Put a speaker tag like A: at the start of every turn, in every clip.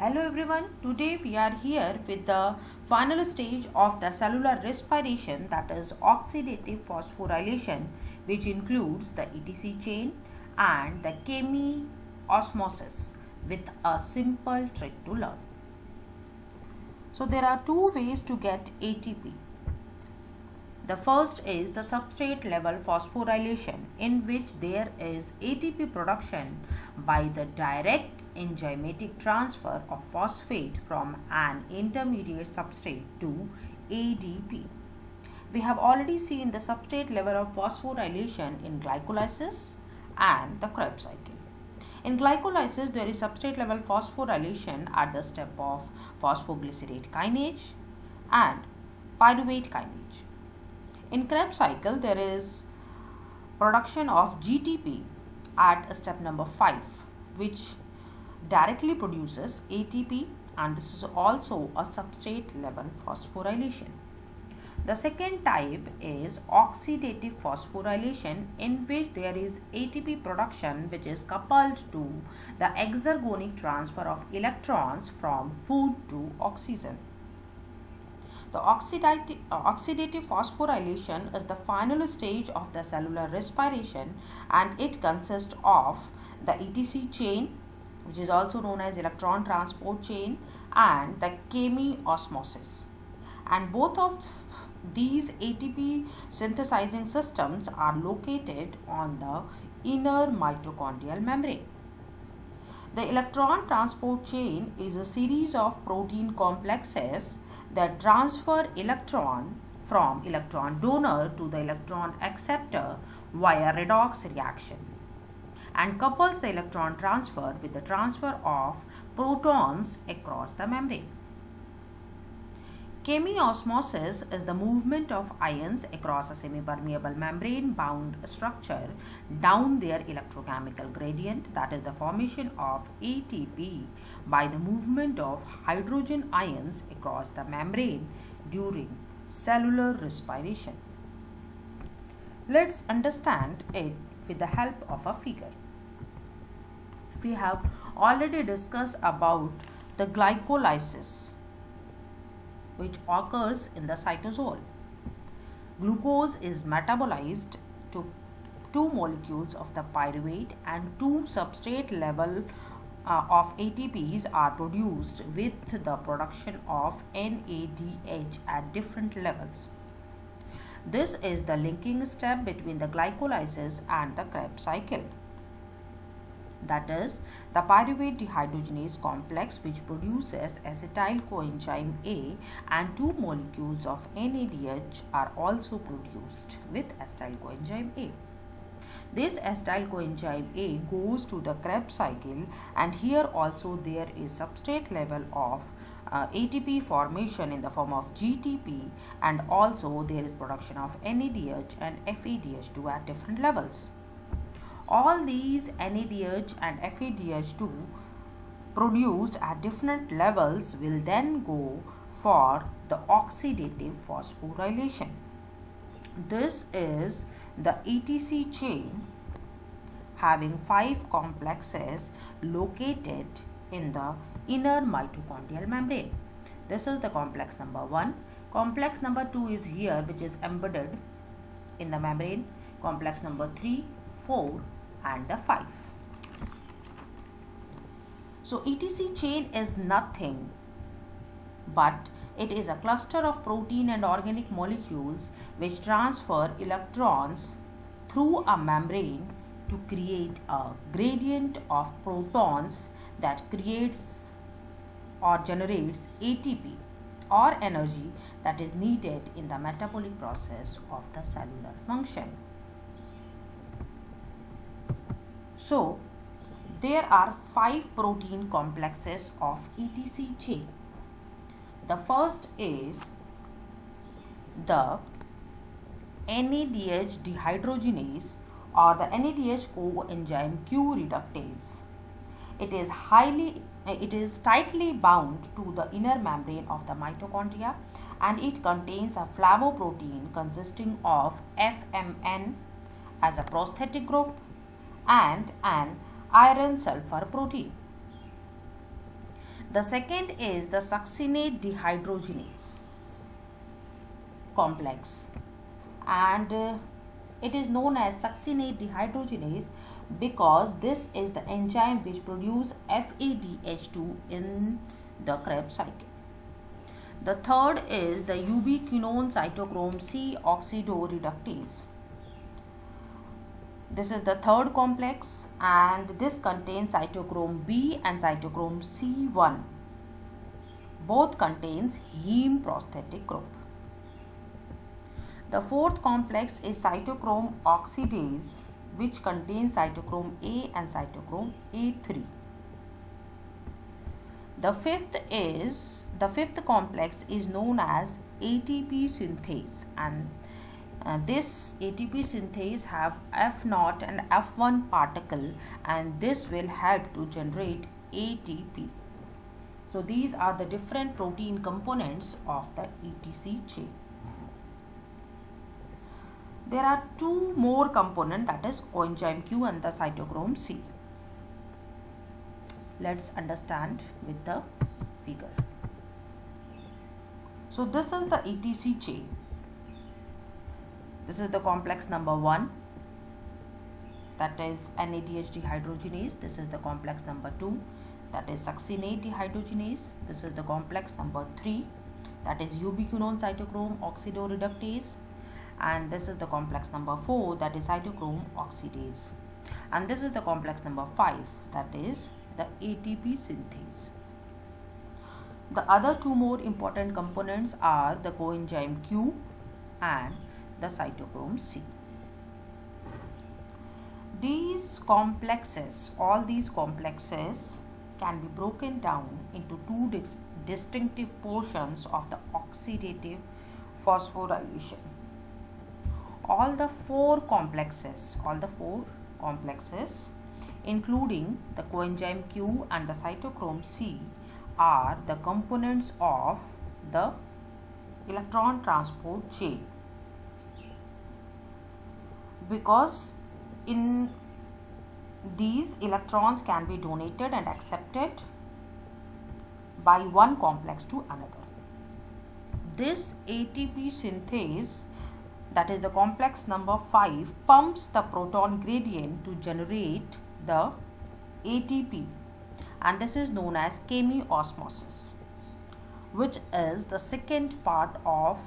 A: Hello everyone, today we are here with the final stage of the cellular respiration, that is oxidative phosphorylation, which includes the ETC chain and the chemiosmosis with a simple trick to learn. So there are two ways to get ATP. The first is the substrate level phosphorylation, in which there is ATP production by the direct enzymatic transfer of phosphate from an intermediate substrate to ADP. We have already seen the substrate level of phosphorylation in glycolysis and the Krebs cycle. In glycolysis, there is substrate level phosphorylation at the step of phosphoglycerate kinase and pyruvate kinase. In Krebs cycle, there is production of GTP at step number 5, which directly produces ATP, and this is also a substrate level phosphorylation. The second type is oxidative phosphorylation, in which there is ATP production which is coupled to the exergonic transfer of electrons from food to oxygen. The oxidative phosphorylation is the final stage of the cellular respiration, and it consists of the ETC chain, which is also known as electron transport chain, and the chemiosmosis. And both of these ATP synthesizing systems are located on the inner mitochondrial membrane. The electron transport chain is a series of protein complexes that transfer electron from electron donor to the electron acceptor via redox reaction and couples the electron transfer with the transfer of protons across the membrane. Chemiosmosis is the movement of ions across a semipermeable membrane bound structure down their electrochemical gradient, that is the formation of ATP by the movement of hydrogen ions across the membrane during cellular respiration. Let's understand it with the help of a figure. We have already discussed about the glycolysis, which occurs in the cytosol. Glucose is metabolized to two molecules of the pyruvate, and two substrate level of ATPs are produced with the production of NADH at different levels. This is the linking step between the glycolysis and the Krebs cycle. That is the pyruvate dehydrogenase complex, which produces acetyl coenzyme A, and two molecules of NADH are also produced with acetyl coenzyme A. This acetyl coenzyme A goes to the Krebs cycle, and here also there is substrate level of ATP formation in the form of GTP, and also there is production of NADH and FADH2 at different levels. All these NADH and FADH2 produced at different levels will then go for the oxidative phosphorylation. This is the ETC chain having 5 complexes located in the inner mitochondrial membrane. This is the complex number 1. Complex number 2 is here, which is embedded in the membrane. Complex number 3, 4 and the 5. So ETC chain is nothing but it is a cluster of protein and organic molecules which transfer electrons through a membrane to create a gradient of protons that creates or generates ATP or energy that is needed in the metabolic process of the cellular function. So, there are 5 protein complexes of ETC chain. The first is the NADH dehydrogenase or the NADH coenzyme Q reductase. It is tightly bound to the inner membrane of the mitochondria, and it contains a flavoprotein consisting of FMN as a prosthetic group and an iron sulfur protein. The second is the succinate dehydrogenase complex, and it is known as succinate dehydrogenase because this is the enzyme which produces FADH2 in the Krebs cycle. The third is the ubiquinone cytochrome C oxidoreductase. This is the third complex, and this contains cytochrome B and cytochrome C1. Both contains heme prosthetic group. The fourth complex is cytochrome oxidase, which contains cytochrome A and cytochrome A3. The fifth complex is known as ATP synthase, and this ATP synthase have F0 and F1 particle, and this will help to generate ATP. So these are the different protein components of the ETC chain. There are two more components, that is coenzyme Q and the cytochrome C. Let's understand with the figure. So this is the ETC chain. This is the complex number 1, that is NADH dehydrogenase. This is the complex number 2, that is succinate dehydrogenase. This is the complex number 3, that is ubiquinone cytochrome oxidoreductase. And this is the complex number 4, that is cytochrome oxidase. And this is the complex number 5, that is the ATP synthase. The other two more important components are the coenzyme Q and the cytochrome C. All these complexes can be broken down into two distinctive portions of the oxidative phosphorylation. All the four complexes, including the coenzyme Q and the cytochrome C, are the components of the electron transport chain, because in these electrons can be donated and accepted by one complex to another. This ATP synthase, that is the complex number 5, pumps the proton gradient to generate the ATP, and this is known as chemiosmosis, which is the second part of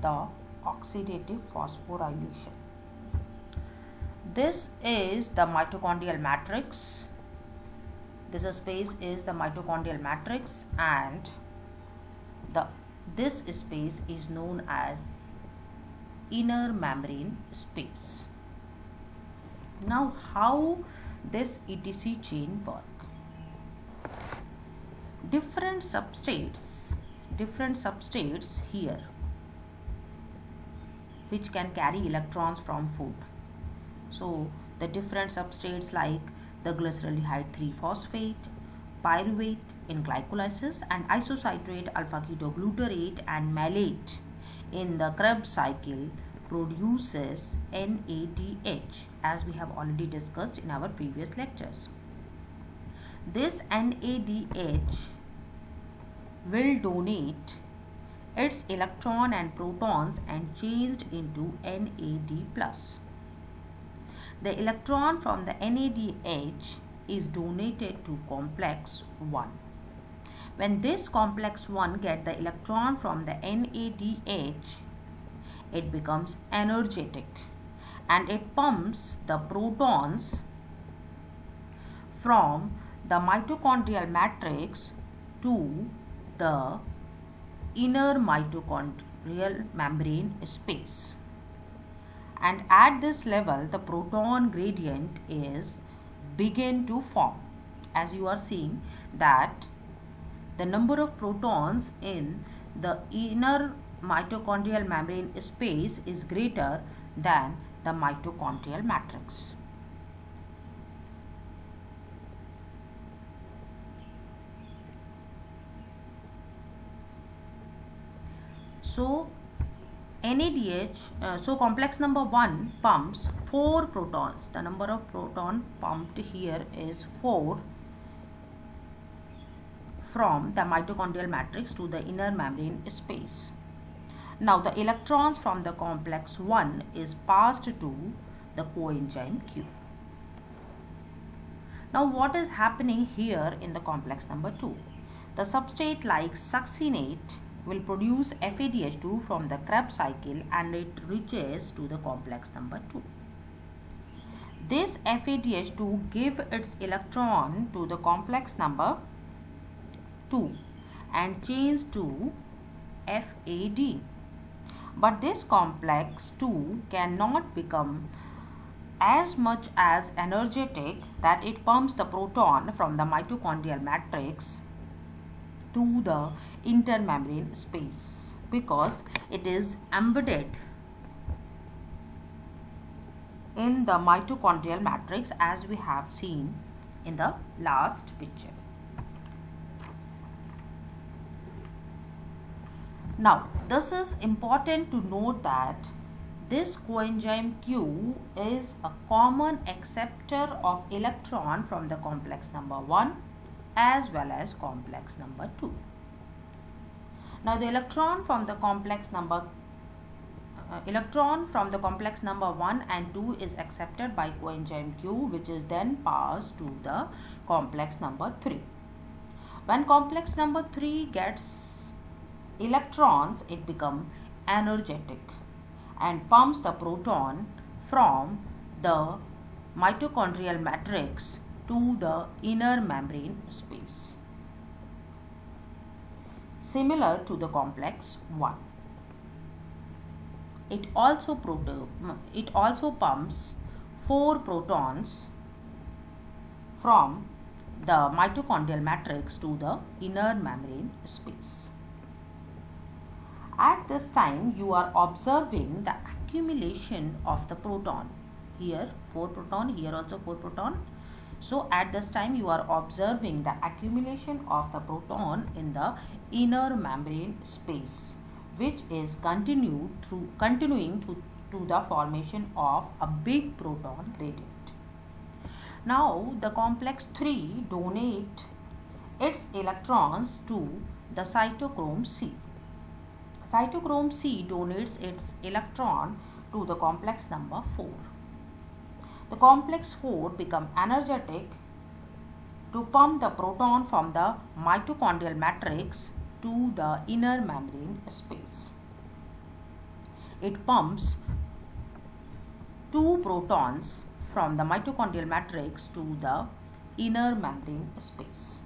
A: the oxidative phosphorylation. This is the mitochondrial matrix. This space is the mitochondrial matrix, and this space is known as inner membrane space. Now, how this ETC chain work? Different substrates here which can carry electrons from food. So the different substrates like the glyceraldehyde 3-phosphate, pyruvate in glycolysis, and isocitrate alpha-ketoglutarate and malate in the Krebs cycle produces NADH, as we have already discussed in our previous lectures. This NADH will donate its electron and protons and changed into NAD+. The electron from the NADH is donated to complex 1. When this complex 1 gets the electron from the NADH, it becomes energetic and it pumps the protons from the mitochondrial matrix to the inner mitochondrial membrane space. And at this level, the proton gradient is begin to form. As you are seeing that the number of protons in the inner mitochondrial membrane space is greater than the mitochondrial matrix. So NADH, so complex number 1 pumps 4 protons. The number of proton pumped here is 4 from the mitochondrial matrix to the inner membrane space. Now the electrons from the complex 1 is passed to the coenzyme Q. Now what is happening here in the complex number 2? The substrate like succinate will produce FADH2 from the Krebs cycle and it reaches to the complex number 2. This FADH2 give its electron to the complex number 2 and change to FAD. But this complex 2 cannot become as much as energetic that it pumps the proton from the mitochondrial matrix to the intermembrane space because it is embedded in the mitochondrial matrix as we have seen in the last picture. Now, this is important to note that this coenzyme Q is a common acceptor of electron from the complex number 1 as well as complex number 2. Now, the electron from the complex number 1 and 2 is accepted by coenzyme Q, which is then passed to the complex number 3. When complex number 3 gets electrons, it becomes energetic and pumps the proton from the mitochondrial matrix to the inner membrane space, similar to the complex 1. It also pumps 4 protons from the mitochondrial matrix to the inner membrane space. At this time, you are observing the accumulation of the proton. Here 4 proton, here also 4 proton. So at this time, you are observing the accumulation of the proton in the inner membrane space, which is continuing to the formation of a big proton gradient. Now the complex 3 donate its electrons to the cytochrome C. Cytochrome C donates its electron to the complex number 4. The complex 4 becomes energetic to pump the proton from the mitochondrial matrix to the inner membrane space. It pumps 2 protons from the mitochondrial matrix to the inner membrane space.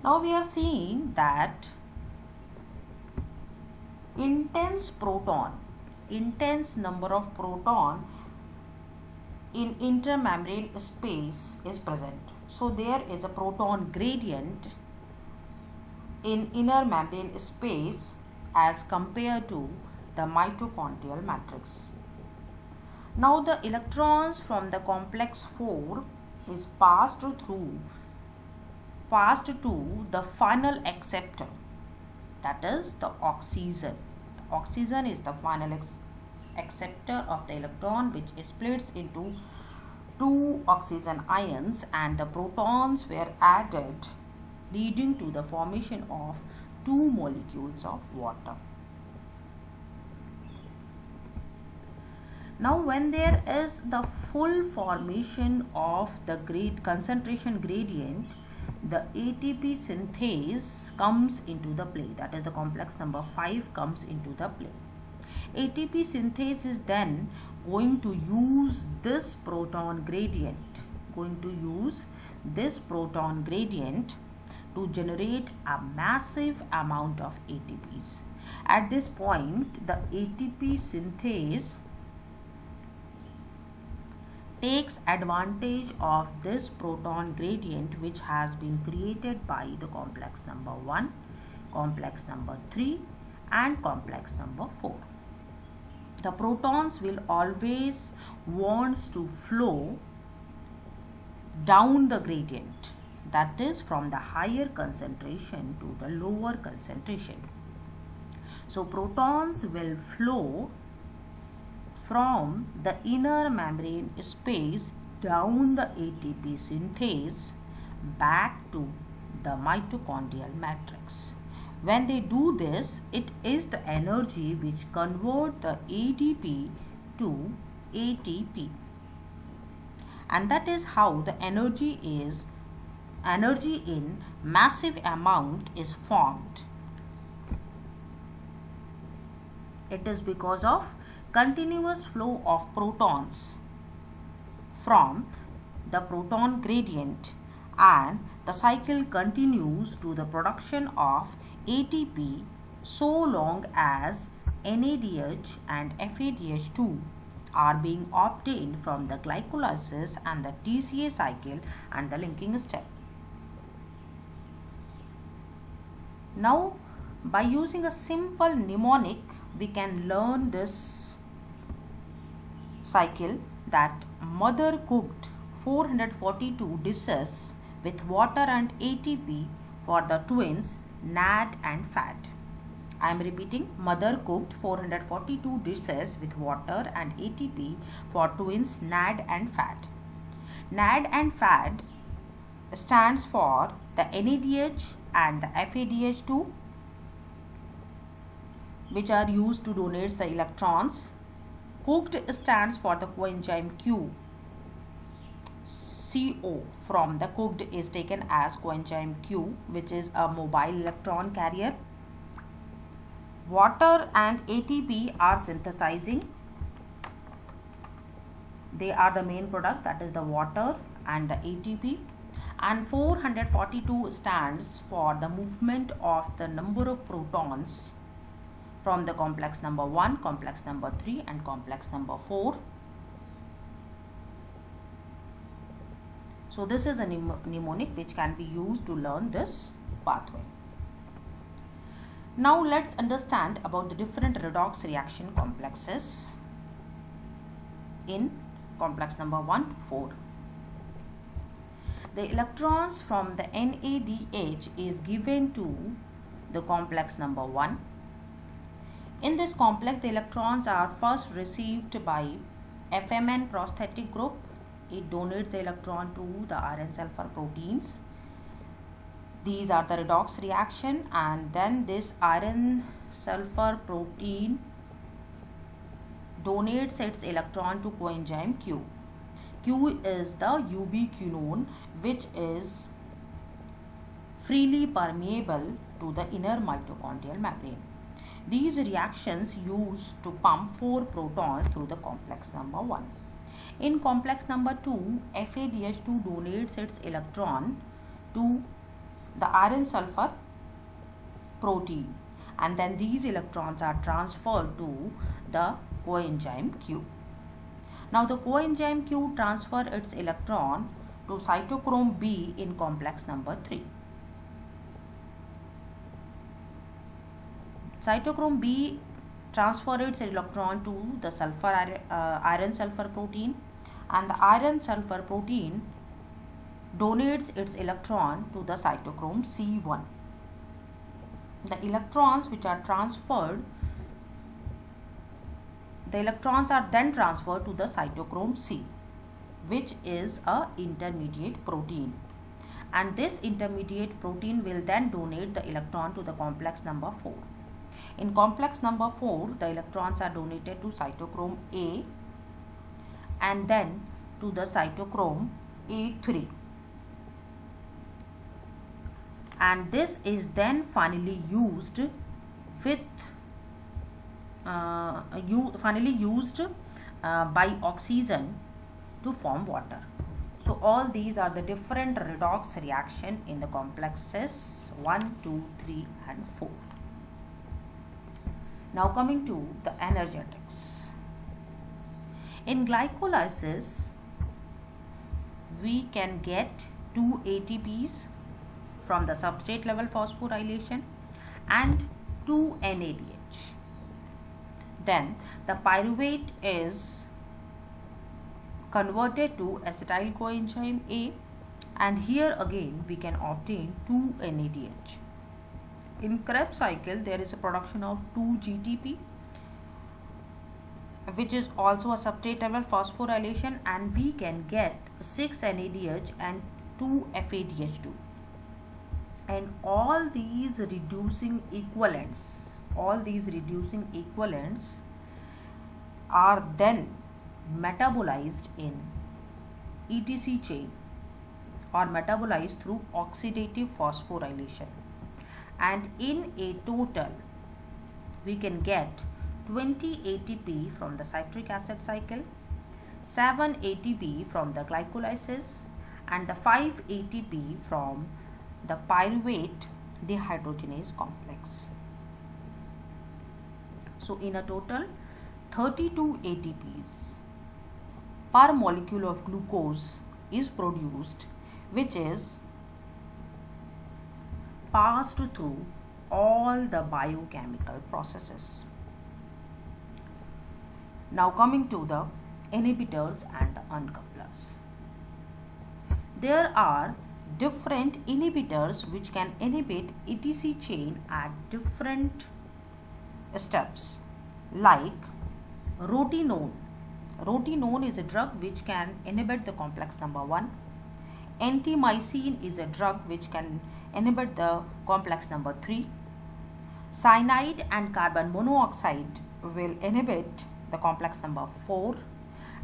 A: Now we are seeing that intense number of proton in intermembrane space is present. So there is a proton gradient in inner membrane space as compared to the mitochondrial matrix. Now the electrons from the complex 4 is passed to the final acceptor, that is the oxygen. The oxygen is the final acceptor of the electron, which splits into 2 oxygen ions and the protons were added, leading to the formation of 2 molecules of water. Now when there is the full formation of the concentration gradient, the ATP synthase comes into the play, that is the complex number 5 comes into the play. ATP synthase is then going to use this proton gradient, to generate a massive amount of ATPs. At this point, the ATP synthase takes advantage of this proton gradient which has been created by the complex number 1, complex number 3 and complex number 4. The protons will always wants to flow down the gradient, that is from the higher concentration to the lower concentration. So protons will flow from the inner membrane space down the ATP synthase back to the mitochondrial matrix. When they do this, it is the energy which converts the ADP to ATP. And that is how the energy in massive amount is formed. It is because of continuous flow of protons from the proton gradient, and the cycle continues to the production of ATP so long as NADH and FADH2 are being obtained from the glycolysis and the TCA cycle and the linking step. Now, by using a simple mnemonic, we can learn this cycle that mother cooked 442 dishes with water and ATP for the twins NAD and FAD. I am repeating, mother cooked 442 dishes with water and ATP for twins NAD and FAD. NAD and FAD stands for the NADH and the FADH2, which are used to donate the electrons. Cooked stands for the coenzyme Q. CO from the cooked is taken as coenzyme Q, which is a mobile electron carrier. Water and ATP are synthesizing. They are the main product, that is the water and the ATP. And 442 stands for the movement of the number of protons from the complex number 1, complex number 3 and complex number 4. So this is a mnemonic which can be used to learn this pathway. Now let's understand about the different redox reaction complexes in complex number 1 to 4. The electrons from the NADH is given to the complex number 1. In this complex, the electrons are first received by FMN prosthetic group. It donates the electron to the iron sulfur proteins. These are the redox reaction, and then this iron sulfur protein donates its electron to coenzyme Q. Q is the ubiquinone, which is freely permeable to the inner mitochondrial membrane. These reactions used to pump 4 protons through the complex number 1. In complex number 2, FADH2 donates its electron to the iron sulfur protein, and then these electrons are transferred to the coenzyme Q. Now the coenzyme Q transfers its electron to cytochrome B in complex number 3. Cytochrome B transfers its electron to the iron sulfur protein, and the iron sulfur protein donates its electron to the cytochrome C1. The electrons which are transferred, the electrons are then transferred to the cytochrome C, which is a intermediate protein, and this intermediate protein will then donate the electron to the complex number 4. In complex number 4, the electrons are donated to cytochrome A and then to the cytochrome A3, and this is then finally used by oxygen to form water. So all these are the different redox reaction in the complexes 1, 2, 3 and 4. Now coming to the energetics. In glycolysis, we can get 2 ATPs from the substrate level phosphorylation and 2 NADH. Then the pyruvate is converted to acetyl coenzyme A, and here again we can obtain 2 NADH. In Krebs cycle, there is a production of 2 GTP, which is also a substrate level phosphorylation, and we can get 6 NADH and 2 FADH2. and all these reducing equivalents are then metabolized in ETC chain or metabolized through oxidative phosphorylation, and in a total we can get 20 ATP from the citric acid cycle, 7 ATP from the glycolysis, and the 5 ATP from the pyruvate dehydrogenase complex. So in a total 32 ATPs per molecule of glucose is produced, which is passed through all the biochemical processes. Now coming to the inhibitors and uncouplers. There are different inhibitors which can inhibit ETC chain at different steps, like rotenone. Rotenone is a drug which can inhibit the complex number 1. Antimycin is a drug which can inhibit the complex number 3. Cyanide and carbon monoxide will inhibit the complex number 4,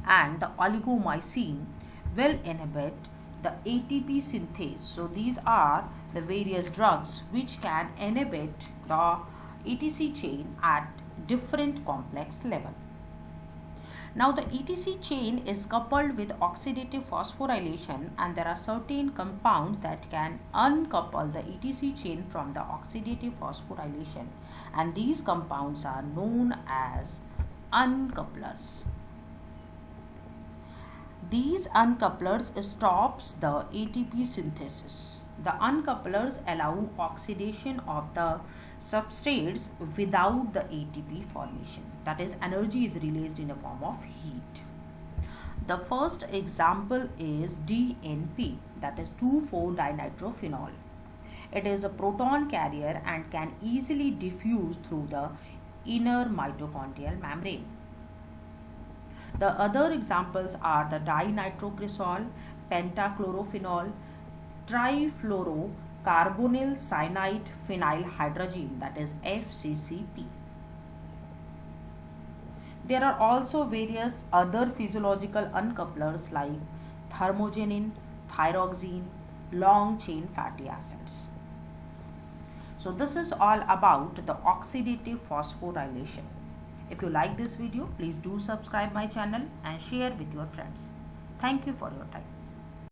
A: and the oligomycin will inhibit the ATP synthase. So these are the various drugs which can inhibit the ETC chain at different complex level. Now the ETC chain is coupled with oxidative phosphorylation, and there are certain compounds that can uncouple the ETC chain from the oxidative phosphorylation, and these compounds are known as uncouplers. These uncouplers stops the ATP synthesis. The uncouplers allow oxidation of the substrates without the ATP formation. That is, energy is released in a form of heat. The first example is DNP, that is 2,4-dinitrophenol. It is a proton carrier and can easily diffuse through the inner mitochondrial membrane. The other examples are the dinitroglycerol, pentachlorophenol, trifluorocarbonyl cyanide phenylhydrazine, that is FCCP. There are also various other physiological uncouplers like thermogenin, thyroxine, long chain fatty acids. So this is all about the oxidative phosphorylation. If you like this video, please do subscribe my channel and share with your friends. Thank you for your time.